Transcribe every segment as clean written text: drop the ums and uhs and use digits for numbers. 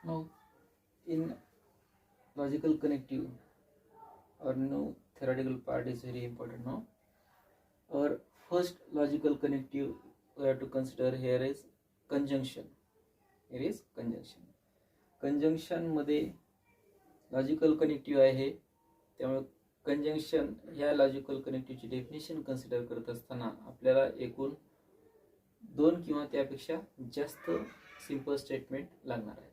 Now, in logical connective, our no theoretical part is very important now. Our first logical connective we have to consider here is conjunction. Here is conjunction. Conjunction मध्ये logical connective आहे, त्यामुळे conjunction ह्या logical कनेक्टिव्हची definition consider करत असताना आपल्याला एकूण 2 किंवा त्यापेक्षा जास्त सिंपल स्टेटमेंट लागणार आहे.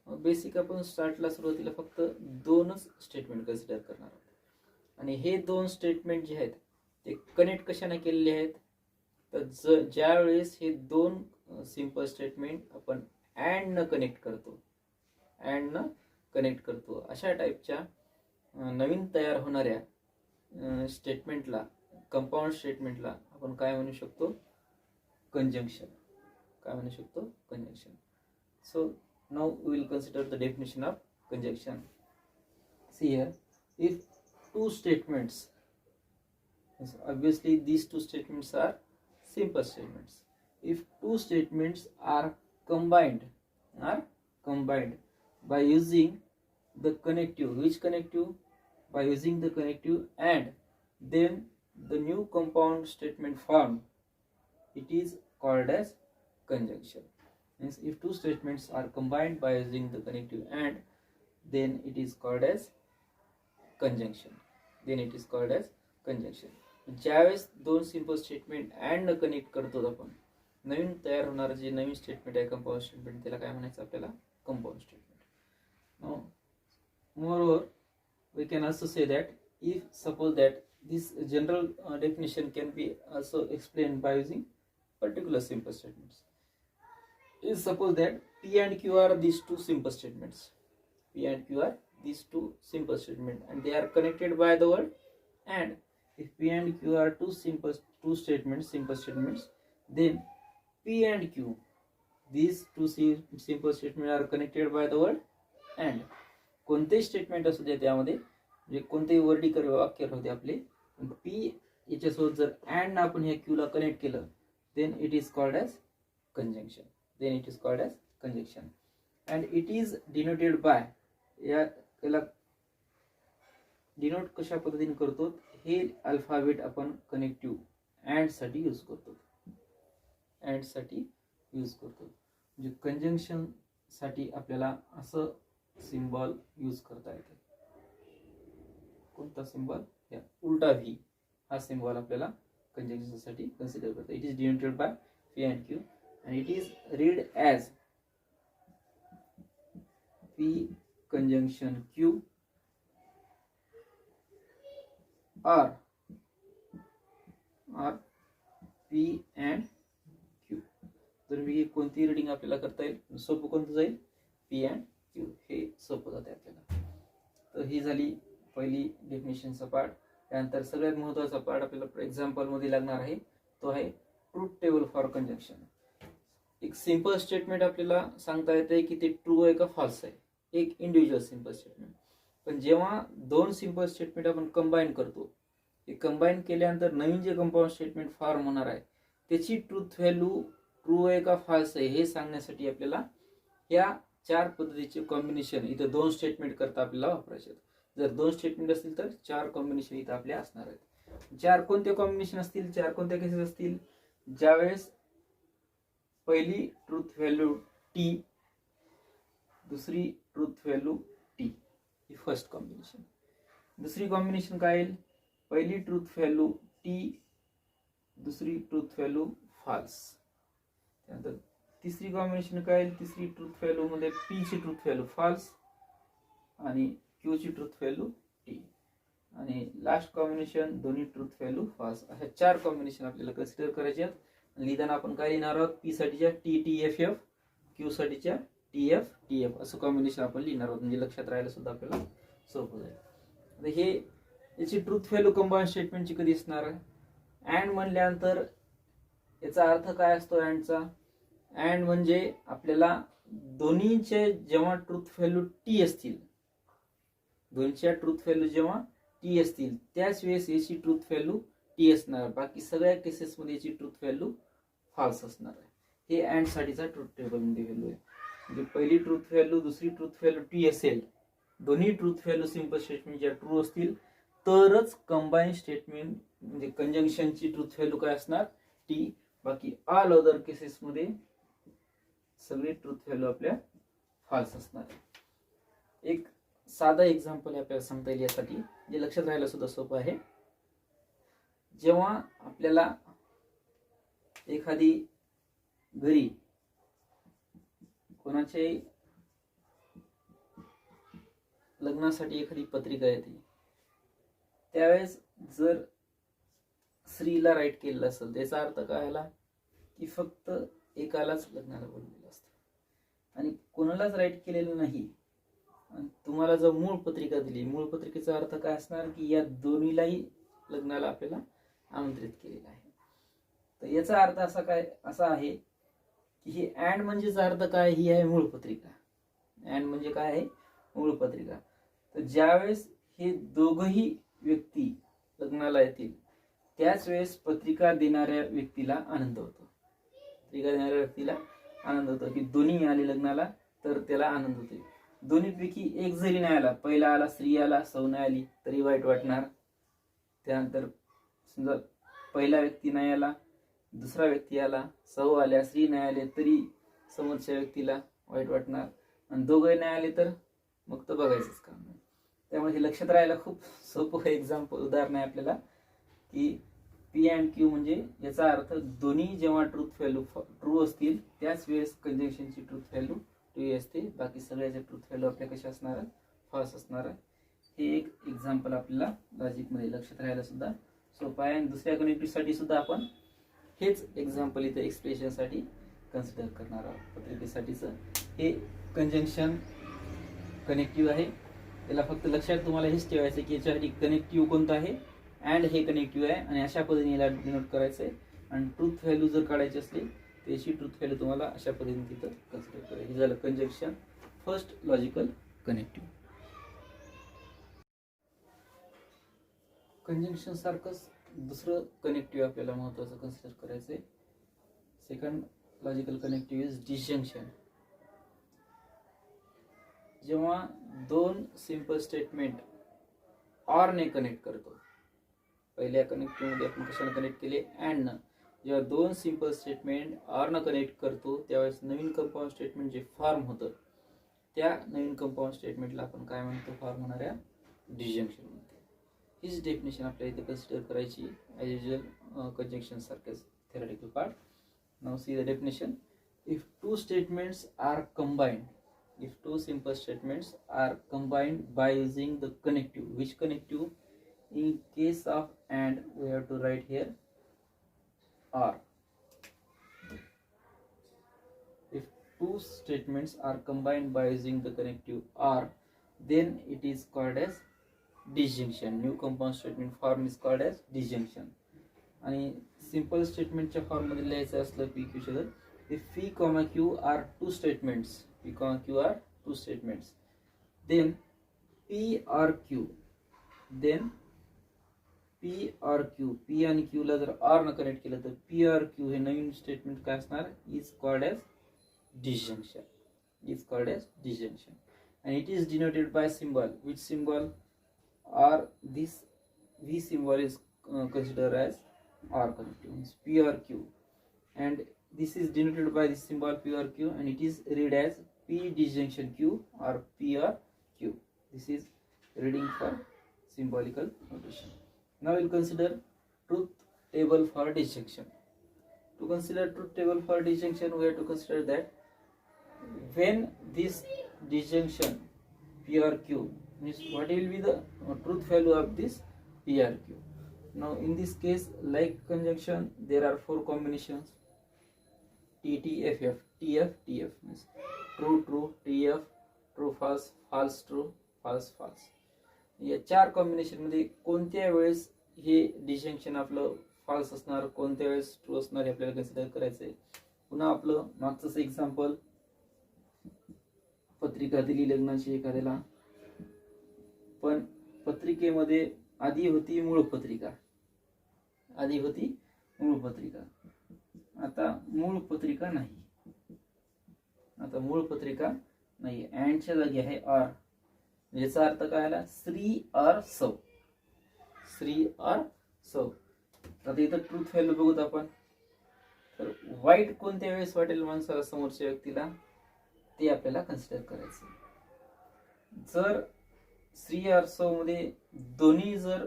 बेसिक आपण स्टार्टला सुरुवातीला फक्त 2च स्टेटमेंट कन्सिडर करणार आहोत आणि हे 2 स्टेटमेंट जे आहेत ते कनेक्ट कशाने केलेले आहेत, तर ज्या वेळेस हे 2 सिंपल स्टेटमेंट आपण अँड न कनेक्ट करतो अशा टाईपच्या नवीन तयार होणाऱ्या स्टेटमेंटला, कंपाऊंड स्टेटमेंटला आपण काय म्हणू शकतो, कंजंक्शन. काय म्हणू शकतो, conjunction. So now we will consider the definition of conjunction. See here, if 2 statements, obviously these 2 statements are simple statements. If 2 statements are combined by using the connective, which connective? By using the connective, and then the new compound statement formed, it is called as conjunction. Means if 2 statements are combined by using the connective and, then it is called as conjunction. ज्यावेळेस 2 simple statement and connect करतो आपण, नवीन तयार होणारं जे नवीन statement आहे compound statement, त्याला काय म्हणायचं आपल्याला, compound statement. Moreover, we can also say that if suppose that this general definition can be also explained by using particular simple statements. If suppose that P and Q are these 2 simple statements, and they are connected by the word and. If P and Q are simple statements, then P and Q, these 2 simple statements are connected by the word and. कोणतेही statement असू दे त्यामध्ये, म्हणजे कोणतेही वर्डिकल वाक्य होते आपले, P याच्यासोबत जर अँड आपण ह्या Q ला कनेक्ट केलं, then it is called as conjunction. And it is denoted by, याला डिनोट कशा पद्धतीने करतो, हे अल्फाबेट आपण कनेक्टिव्ह अँड साठी यूज करतो. म्हणजे कंजंक्शन साठी आपल्याला असं सिंबल यूज करता येते. कोणता सिंबल, या उलटा V हा सिंबल आपल्याला कंजंक्शन साठी कन्सिडर करता. It is denoted by P and Q and it is read as P conjunction Q or P and Q. तर मी कोणती रीडिंग आपल्याला करता येईल, सोपं कोणतं जाईल, P and Q हे सोपं जाते आपल्याला. तर ही झाली पहिली डेफिनेशनचा पार्ट. त्यानंतर सगळ्यात महत्त्वाचा पार्ट आपल्याला एक्झाम्पल मध्ये लागणार आहे, तो आहे ट्रूथ टेबल फॉर कंजंक्शन. एक सिंपल स्टेटमेंट आपल्याला सांगता येते की ते ट्रू आहे का फॉल्स आहे, एक इंडिव्हिज्युअल सिंपल स्टेटमेंट. पण जेव्हा 2 सिंपल स्टेटमेंट आपण कंबाईन करतो, हे कंबाईन केल्यानंतर नवीन जे कंपाऊंड स्टेटमेंट फॉर्म होणार आहे त्याची ट्रूथ व्हॅल्यू ट्रू आहे का फॉल्स आहे हे सांगण्यासाठी आपल्याला या 4 पद्धतीचे कॉम्बिनेशन इथं 2 स्टेटमेंट करता आपल्याला वापरायचे. जर 2 स्टेटमेंट असतील तर 4 कॉम्बिनेशन इथं आपल्या असणार आहेत. 4 कोणते कॉम्बिनेशन असतील, 4 कोणत्या केसेस असतील, ज्यावेळेस पहिली ट्रूथ व्हॅल्यू T, दुसरी ट्रूथ व्हॅल्यू T, ही फर्स्ट कॉम्बिनेशन. दुसरी कॉम्बिनेशन काय येईल, पहिली ट्रूथ व्हॅल्यू T, दुसरी ट्रूथ व्हॅल्यू फॉल्स. त्यानंतर तिसरी कॉम्बिनेशन काय येईल, तिसरी ट्रूथ व्हॅल्यू मध्ये P ची ट्रूथ व्हॅल्यू फॉल्स आणि Q ची ट्रूथ व्हॅल्यू T, आणि लास्ट कॉम्बिनेशन दोन्ही ट्रूथ व्हॅल्यू फॉल्स. अशा 4 कॉम्बिनेशन आपल्याला कन्सिडर करायचे आहेत. लिहिताना आपण काय लिहिणार आहोत, P साठीच्या TTFF, Q साठीच्या TFTF असं कॉम्बिनेशन आपण लिहिणार आहोत, म्हणजे लक्षात राहायला सुद्धा आपल्याला सोपं जाईल. आता हे याची ट्रूथ व्हॅल्यू कंबाईन स्टेटमेंटची कधी असणार आहे, अँड म्हणल्यानंतर याचा अर्थ काय असतो अँडचा. अँड म्हणजे आपल्याला दोन्हीचे जेव्हा ट्रूथ व्हॅल्यू T असतील, दोन्हीच्या ट्रूथ व्हॅल्यू जेव्हा T असतील त्याच वेळेस याची ट्रूथ व्हॅल्यू T असणार, बाकी सगळ्या केसेस मध्ये याची ट्रूथ व्हॅल्यू फॉल्स असणार आहे. हे अँड साठीचा ट्रूथ टेबल मध्ये व्हॅल्यू आहे. म्हणजे पहिली ट्रूथ व्हॅल्यू दुसरी ट्रूथ व्हॅल्यू टी असेल, दोन्ही ट्रूथ व्हॅल्यू सिंपल स्टेटमेंट ज्या ट्रू असतील तरच कंबाईन स्टेटमेंट म्हणजे कंजंक्शनची ट्रूथ व्हॅल्यू काय असणार टी. बाकी ऑल अदर केसेस मध्ये सगळे ट्रूथ व्हॅल्यू आपल्या फॉल्स असणार. एक साधा एक्झाम्पल आपल्याला सांगता येईल यासाठी, जे लक्षात राहायला सुद्धा सोपं आहे. जेव्हा आपल्याला एखादी घरी कोणाचे लग्नासाठी एखादी पत्रिका येते, त्यावेळेस जर स्त्रीला राईट केलेलं असेल त्याचा अर्थ काय आला की फक्त एकालाच लग्नाला बोललेलं असतं आणि कोणालाच राईट केलेलं नाही. आणि तुम्हाला जर मूळ पत्रिका दिली, मूळ पत्रिकेचा अर्थ काय असणार की या दोन्हीलाही लग्नाला आपल्याला आमंत्रित केलेलं आहे. तर याचा अर्थ असा आहे की हे अँड म्हणजेचा अर्थ काय, ही आहे मूळ पत्रिका. अँड म्हणजे काय आहे, मूळ पत्रिका. तर ज्यावेळेस हे दोघही व्यक्ती लग्नाला येतील त्याच वेळेस पत्रिका देणाऱ्या व्यक्तीला आनंद होतो. पत्रिका देणाऱ्या व्यक्तीला आनंद होतो की दोन्ही आले लग्नाला तर त्याला आनंद होतो. दोन्हीपैकी एक जरी नाही आला, पहिला आला स्त्री आला सौ नाही आली तरी वाईट वाटणार. त्यानंतर समजा पहिला व्यक्ती नाही आला, दुसरा व्यक्ती आला, सौ आल्या, स्त्री नाही आले तरी समोरच्या व्यक्तीला वाईट वाटणार. आणि दोघंही नाही आले तर मग तर बघायचंच काम नाही. त्यामुळे हे लक्षात राहायला खूप सोपं एक्झाम्पल उदाहरण आहे आपल्याला की पी अँड क्यू म्हणजे याचा अर्थ दोन्ही जेव्हा ट्रूथ व्हॅल्यू ट्रू असतील त्याच वेळेस कंजंक्शनची ट्रूथ व्हॅल्यू ट्रू असते. बाकी सगळ्याच्या ट्रूथ व्हॅल्यू आपल्या कशा असणार, फॉल्स असणार. हे एक एक्झाम्पल आपल्याला लॉजिक मध्ये लक्षात राहायला सुद्धा सोपं आहे. आणि दुसऱ्या कनेक्टिव्हसाठी सुद्धा आपण हेच एक्झाम्पल इथे एक्सप्रेशन साठी कन्सिडर करणार आहोत. पत्रिकेसाठीचं हे कंजंक्शन कनेक्टिव्ह आहे. याला फक्त लक्षात तुम्हाला हेच ठेवायचं की याच्यासाठी कनेक्टिव्ह कोणतं आहे, अँड हे कनेक्टिव्ह आहे आणि अशा पद्धतीने याला डिनोट करायचं आहे. आणि ट्रूथ व्हॅल्यू जर काढायची असली त्याची ट्रूथ व्हॅल्यू तुम्हाला अशा पद्धतीने तिथं कन्सिडर करायची. हे झालं conjunction first logical connective. Conjunction सारखंच दुसरं कनेक्टिव्ह आपल्याला महत्वाचं कन्सिडर करायचं आहे. Second logical connective is disjunction. जेव्हा दोन सिंपल स्टेटमेंट ऑर ने कनेक्ट करतो, पहिल्या कनेक्टिव्ह मध्ये आपण कशाने कनेक्ट केले, अँड न. जेव्हा दोन सिंपल स्टेटमेंट ऑर न कनेक्ट करतो त्यावेळेस नवीन कंपाऊंड स्टेटमेंट जे फॉर्म होतं त्या नवीन कंपाऊंड स्टेटमेंटला आपण काय म्हणतो, फॉर्म होणाऱ्या डिसजंक्शन म्हणतो. हीच डेफिनेशन आपल्याला इथे कन्सिडर करायची ॲज युजल कंजंक्शन सारखेच theoretical part. Now see the definition. If two statements are combined, if two simple statements are combined by using the connective, which connective? In case of and we have to write here or. If two statements are combined by using the connective or, then it is called as disjunction. New compound statement form is called as disjunction. आणि simple स्टेटमेंटच्या form मध्ये लिहायचं असलं P Q च्या, if p comma q are two statements, p comma q are two statements, then p or q, then p or q, p आणि q ला जर r न कनेक्ट केलं तर p or q हे नवीन स्टेटमेंट काय असणार, is called as disjunction, is called as disjunction. And it is denoted by symbol. Which symbol? Or this v symbol is considered as or connective, means p or q, and this is denoted by this symbol p or q, and it is read as p disjunction q or p or q. This is reading for symbolical notation. Now we'll consider truth table for disjunction. To consider truth table for disjunction, we have to consider that when this disjunction p or q means what will be the truth value of this p or q. Now in this case, like conjunction, there are four combinations: T T F F, T F T F means true true, T F true false, false true, false false. या चार combination मध्ये कोणत्या वेळेस हे disjunction आपलं false असणार, कोणत्या वेळेस ट्रू असणार हे आपल्याला कन्सिडर करायचंय. पुन्हा आपलं मागचंच एक्झाम्पल, पत्रिका दिली लग्नाची एखाद्याला, पण पत्रिकेमध्ये आधी होती मूळ पत्रिका, आधी होती मूळ पत्रिका, आता मूळ पत्रिका नाही. आता मूळ पत्रिका नाही, अँडच्या जागी आहे आर. याचा अर्थ काय आला? श्री आर सौ. श्री आर सौ. आता इथं ट्रूथ व्हॅल्यू बघूत आपण. तर वाईट कोणत्या वेळेस वाटेल माणसाला, समोरच्या व्यक्तीला, ते आपल्याला कन्सिडर करायचं. जर श्री आर सौ मध्ये दोन्ही जर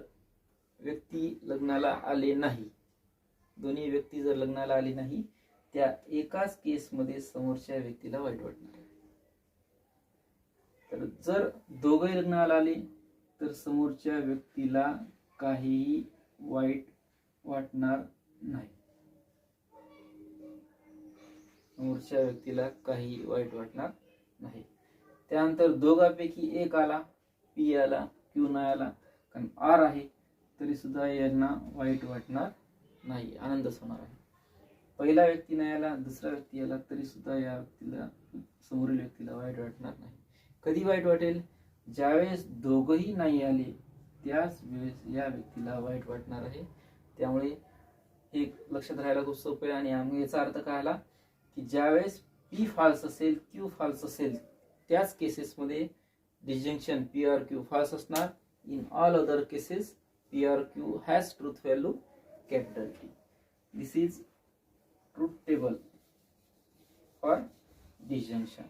व्यक्ती लग्नाला आले नाही, दोन्ही व्यक्ती जर लग्नाला आली नाही, त्या एकाच केसमध्ये समोरच्या व्यक्तीला वाईट वाटणार आहे. तर जर दोघंही लग्नाला आले तर समोरच्या व्यक्तीला काहीही वाईट वाटणार नाही. समोरच्या व्यक्तीला काही वाईट वाटणार नाही. त्यानंतर दोघांपैकी एक आला, पी आला, क्यू नाही आला, कारण आर आहे, तरी सुद्धा यांना वाईट वाटणार नाही, आनंदच होणार आहे. पहिला व्यक्ती नाही आला, दुसरा व्यक्ती आला, तरी सुद्धा या व्यक्तीला, समोरील व्यक्तीला वाईट वाटणार नाही. कधी वाईट वाटेल? ज्यावेळेस दोघंही नाही आले त्याच वेळेस या व्यक्तीला वाईट वाटणार आहे. त्यामुळे हे लक्षात राहायला खूप सोपं आहे. आणि याचा अर्थ काय आला की ज्यावेळेस पी फॉल्स असेल, क्यू फॉल्स असेल, त्याच केसेसमध्ये disjunction P or Q false असणार. In all other cases P or Q has truth value capital T. This is truth table for disjunction.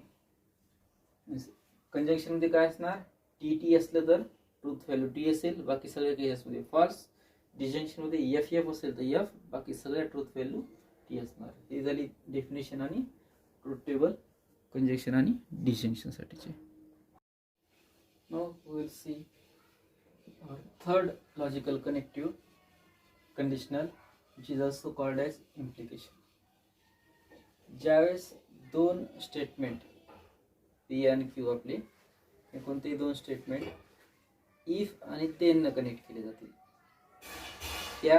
Conjunction मध्ये काय असणार? टी टी असलं तर ट्रूथ व्हॅल्यू टी असेल, बाकी सगळ्या केसेसमध्ये फॉल्स. डिस्जंक्शन मध्ये एफ एफ असेल तर एफ, बाकी सगळ्या ट्रूथ व्हॅल्यू टी असणार. ही झाली डेफिनेशन आणि ट्रूथ टेबल कंजंक्शन आणि डिस्जंक्शन साठीचे. Now we will see third logical connective conditional, which is also called as implication. ज्यावेळेस दोन स्टेटमेंट पी आणि क्यू आपले, कोणतेही दोन स्टेटमेंट इफ आणि देन न कनेक्ट केले जातील, त्या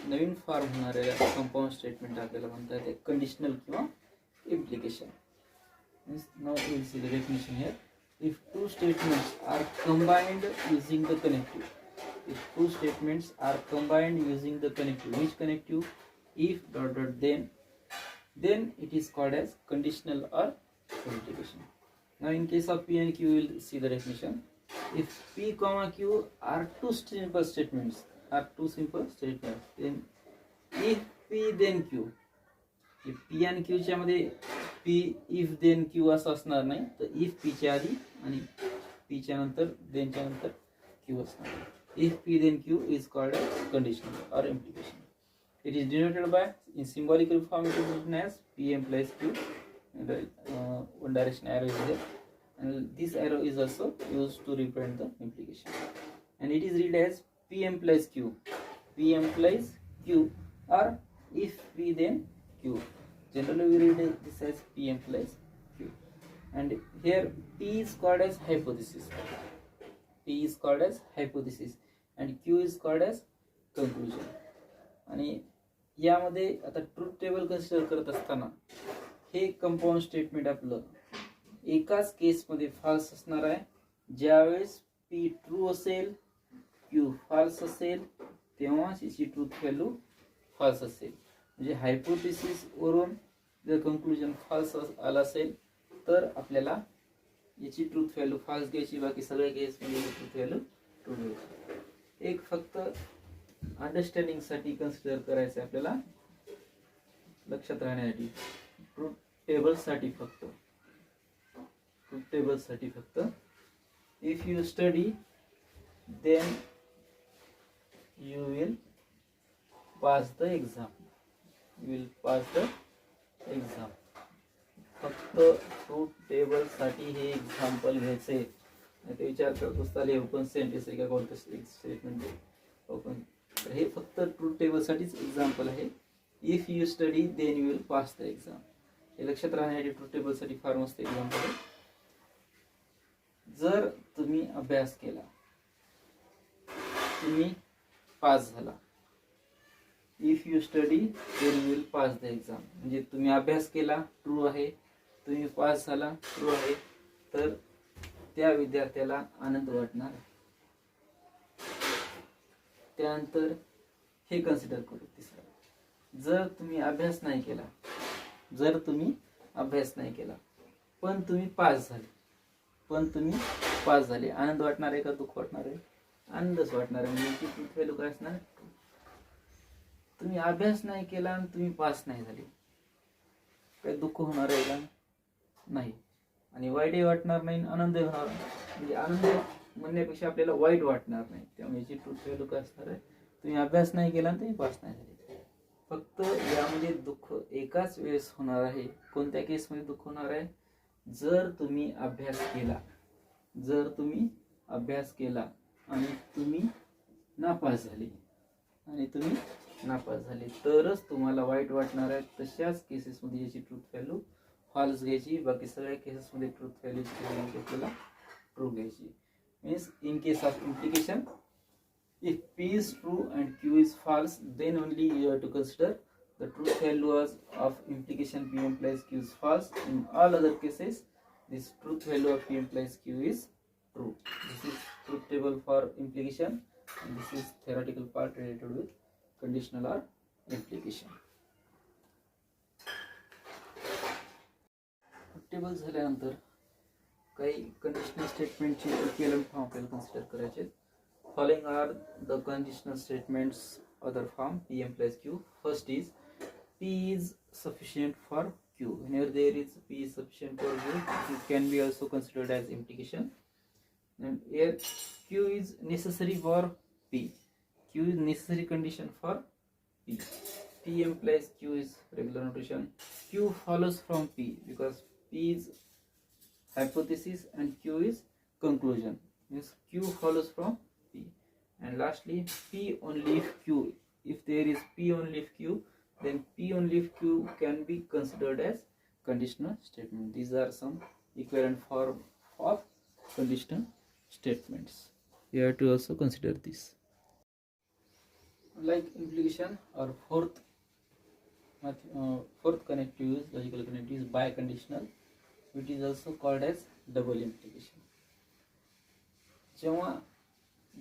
नवीन फॉर्म होणाऱ्या कंपाऊंड स्टेटमेंट आपल्याला म्हणता येते कंडिशनल किंवा implication. Now we will see the definition here. If two statements are combined using the connective, if two statements are combined using the connective, which connective? If dot dot then it is called as conditional or implication. Now in case of P and Q, we will see the definition. If P comma Q are two simple statements, then if P then Q, if P and Q च्या मध्ये P if then Q असं असणार नाही, तर if P च्या आधी आणि P च्या नंतर then च्या नंतर Q असणार. If P then Q is called as conditional or implication. It is denoted by, in symbolical form it is written as P implies Q, and one direction arrow is there, and this arrow is also used to represent the implication. And it is read as P implies Q, P implies Q, or if P then Q. Generally we read this as P implies Q. And here P is called as hypothesis. P is called as hypothesis and Q is called as conclusion. आणि यामध्ये आता truth table consider करत असताना हे compound statement आपलं एकाच केसमध्ये false असणार आहे. ज्यावेळेस P ट्रू असेल, Q फॉल्स असेल, तेव्हाच याची ट्रूथ व्हॅल्यू फॉल्स असेल. म्हणजे हायपोथेसिस वरून जर कंक्लुजन फॉल्स आला असेल तर आपल्याला याची ट्रूथ व्हॅल्यू फॉल्स घ्यायची, बाकी सगळ्या केसमध्ये ट्रूथ व्हॅल्यू ट्रू घ्यायची. एक फक्त अंडरस्टँडिंग साठी कन्सिडर करायचं आपल्याला, लक्षात राहण्यासाठी. ट्रूथ टेबल साठी फक्त if you study then you will pass the exam. फक्त ट्रूथ टेबल साठी हे एक्झाम्पल घ्यायचे. ते विचार करत असताना ओपन सेंटेन्स आहे का कोणतं स्टेटमेंट आहे ओपन, तर हे फक्त ट्रूथ टेबल साठीच एक्झाम्पल आहे. If you study then you will pass the exam, हे लक्षात राहण्यासाठी ट्रूथ टेबल साठी फार मस्त एक्झाम्पल आहे. जर तुम्ही अभ्यास केला, तुम्ही पास झाला, if you study then you will pass the exam, म्हणजे तुम्ही अभ्यास केला ट्रू आहे, तुम्ही पास झाला ट्रू आहे, तर त्या विद्यार्थ्याला आनंद वाटणार आहे. त्यानंतर हे कन्सिडर करू तिसरं, जर तुम्ही अभ्यास नाही केला पण तुम्ही पास झाले. आनंद वाटणार आहे का दुःख वाटणार आहे? आनंदच वाटणार आहे. म्हणजे ट्रुथ व्हॅल्यू काय असणार? तुम्ही अभ्यास नाही केला आणि तुम्ही पास नाही झाले, काही दुःख होणार आहे का? नाही. आणि वाईटही वाटणार नाही, आनंदही होणार नाही. म्हणजे आनंद म्हणण्यापेक्षा आपल्याला वाईट वाटणार नाही. त्यामुळे याची ट्रुथ व्हॅल्यू काय असणार आहे? तुम्ही अभ्यास नाही केला आणि तुम्ही पास नाही झाले. फक्त यामध्ये दुःख एकाच वेळेस होणार आहे. कोणत्या केसमध्ये दुःख होणार आहे? जर तुम्ही अभ्यास केला आणि तुम्ही नापास झाले तरच तुम्हाला वाईट वाटणार आहे. तशाच केसेसमध्ये याची ट्रुथ व्हॅल्यू फॉल्स घ्यायची. बाकी सगळ्या केसेसमध्ये ट्रुथ व्हॅल्यूची आपल्याला ट्रू घ्यायची. Means in case of implication, if P is true and Q is false, then only you have to consider the truth value of implication P implies Q is false. In all other cases, this truth value of P implies Q is true. This is truth table for implication, and this is theoretical part related with conditional or implication. Truth table झाल्यानंतर काही conditional स्टेटमेंटचे equivalent form आपल्याला consider करायचे. Following are the conditional statements other form P implies Q. First is P is sufficient for Q. Whenever there is P is sufficient for Q, it can be also considered as implication. And here Q is necessary for P. Q is necessary condition for P. P implies Q is regular notation. Q follows from P because P is hypothesis and Q is conclusion. Means Q follows from P. And lastly, P only if Q. If there is P only if Q, then P only if Q can be considered as conditional statement. These are some equivalent form of conditional statements. You have to also consider this. Like implication or fourth connective use, logical connective use, biconditional, which is also called as double implication. जेव्हा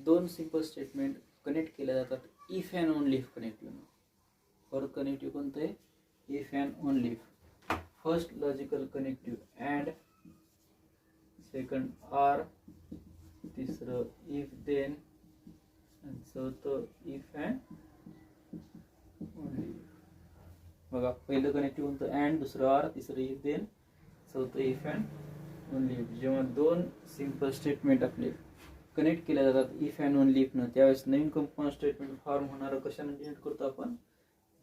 दोन simple statement connect केल्या जातात if and only if connective. Fourth connective कोणतं आहे? If and only if. First logical connective and, second or, तिसरं if then, आणि चौथं if and only if. बघा, पहिलं कनेक्टिव्ह कोणतं? अँड, दुसरं आर, तिसरं इफ देन, चौथं इफ अँड ओनली इफ. जेव्हा दोन सिंपल स्टेटमेंट आपले कनेक्ट केल्या जातात इफ अँड ओनली इफ न, त्यावेळेस नवीन कंपाऊंड स्टेटमेंट फॉर्म होणारं कशाने डिनोट करतो आपण?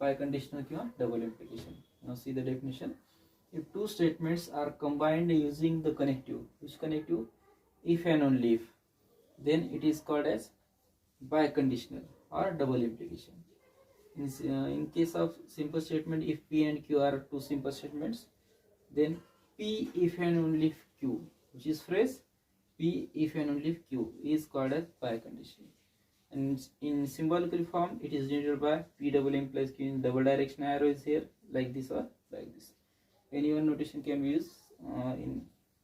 बाय कंडिशनल किंवा double implication. Now see the definition. If two statements are combined using the connective, which connective? If and only if, then it is called as biconditional or double implication. In case of simple statement, if P and Q are two simple statements, then P if and only if Q, which is phrase P if and only if Q, is called as biconditional. And in symbolical form, it is denoted by P double implies Q in double direction arrow is here, like this or like this. Any one notation can be used in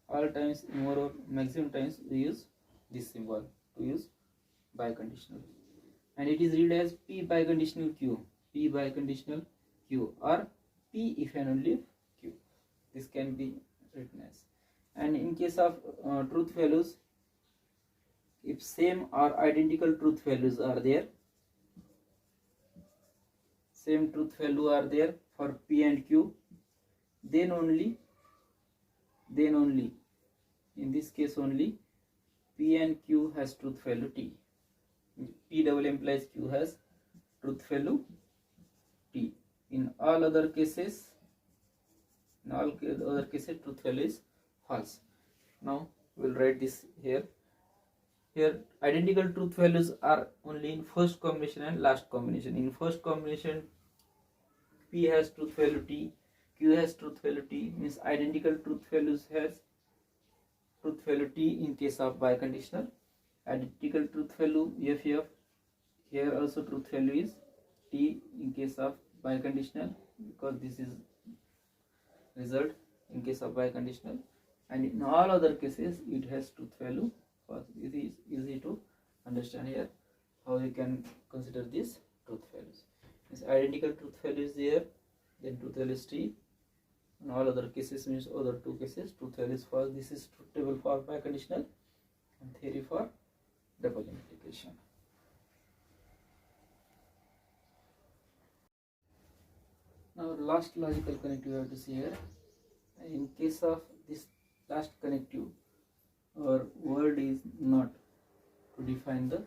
all times, more or maximum times we use this symbol to use biconditional. And it is read as P biconditional Q, P biconditional Q, or P if and only if Q. This can be written as. And in case of truth values, if same or identical truth values are there, same truth value are there for P and Q, then only in this case only P and Q has truth value T. P double implies Q has truth value T. In all other cases truth value is false. Now we will write this here. Here identical truth values are only in first combination and last combination. In first combination P has truth value T, Q has truth value T, means identical truth values has truth value T in case of biconditional. Identical truth value if here also truth value is T in case of biconditional, because this is result in case of biconditional. And in all other cases it has truth value false. It is easy to understand here how you can consider these truth values. This identical truth value is there, then truth value is T, and all other cases means other two cases. Truth value is false. This is truth table for biconditional and theory for double implication. Now last logical connective we have to see here. In case of this last connective, our word is not. To define the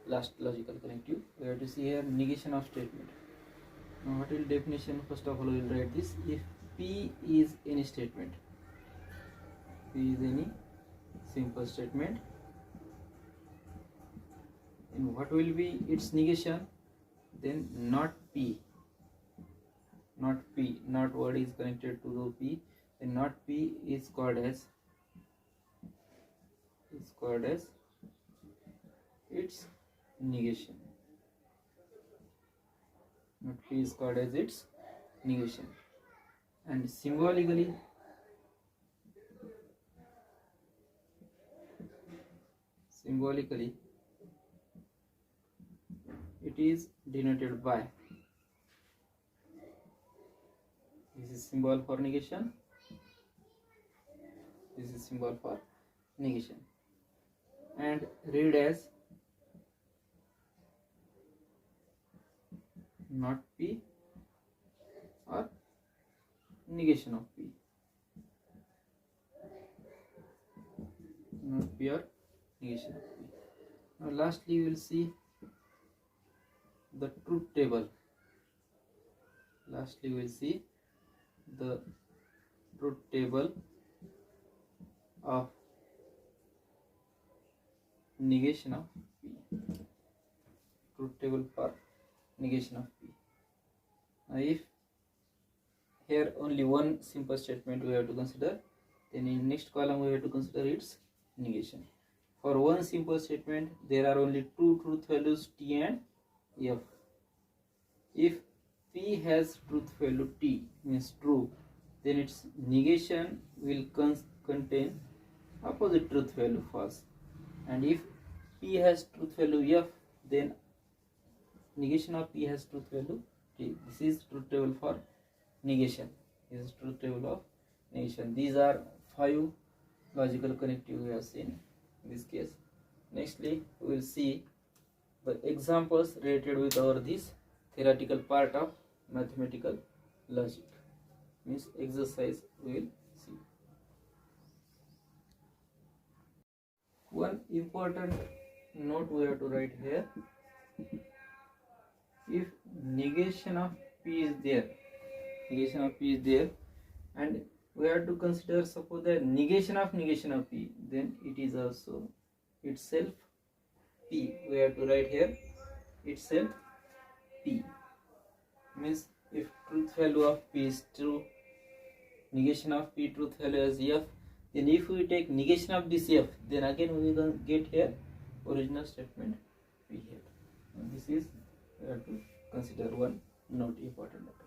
last logical connective, we have to see here negation of statement. Now what will definition? First of all, we will write this: if P is any statement, P is any simple statement, and what will be its negation? Then not P, not word is connected to the P, then not P is called as its negation. Not P is called as its negation. And symbolically, it is denoted by, this is symbol for negation, this is symbol for negation, and read as not P or negation of P, not P or negation of P. Now lastly we will see the truth table. Lastly we will see the truth table of negation of P. Truth table for negation of P. Now if here only one simple statement we have to consider, then in next column we have to consider its negation. For one simple statement there are only two truth values, T and F. If P has truth value T, means true, then its negation will contain opposite truth value, false. And if P has truth value F, then negation of P has truth value T. This is truth table for negation. This is truth table of negation. These are 5 logical connective we have seen in this case. Nextly, we will see the examples related with our this theoretical part of mathematical logic. Means exercise we will see. One important note we have to write here: if negation of P is there, and we have to consider, suppose the negation of P, then it is also itself P. We have to write here itself P. Means if truth value of P is true, negation of P truth value as F, then if we take negation of this F, then again we will get here original statement P here. And this is we have to consider one note, important note.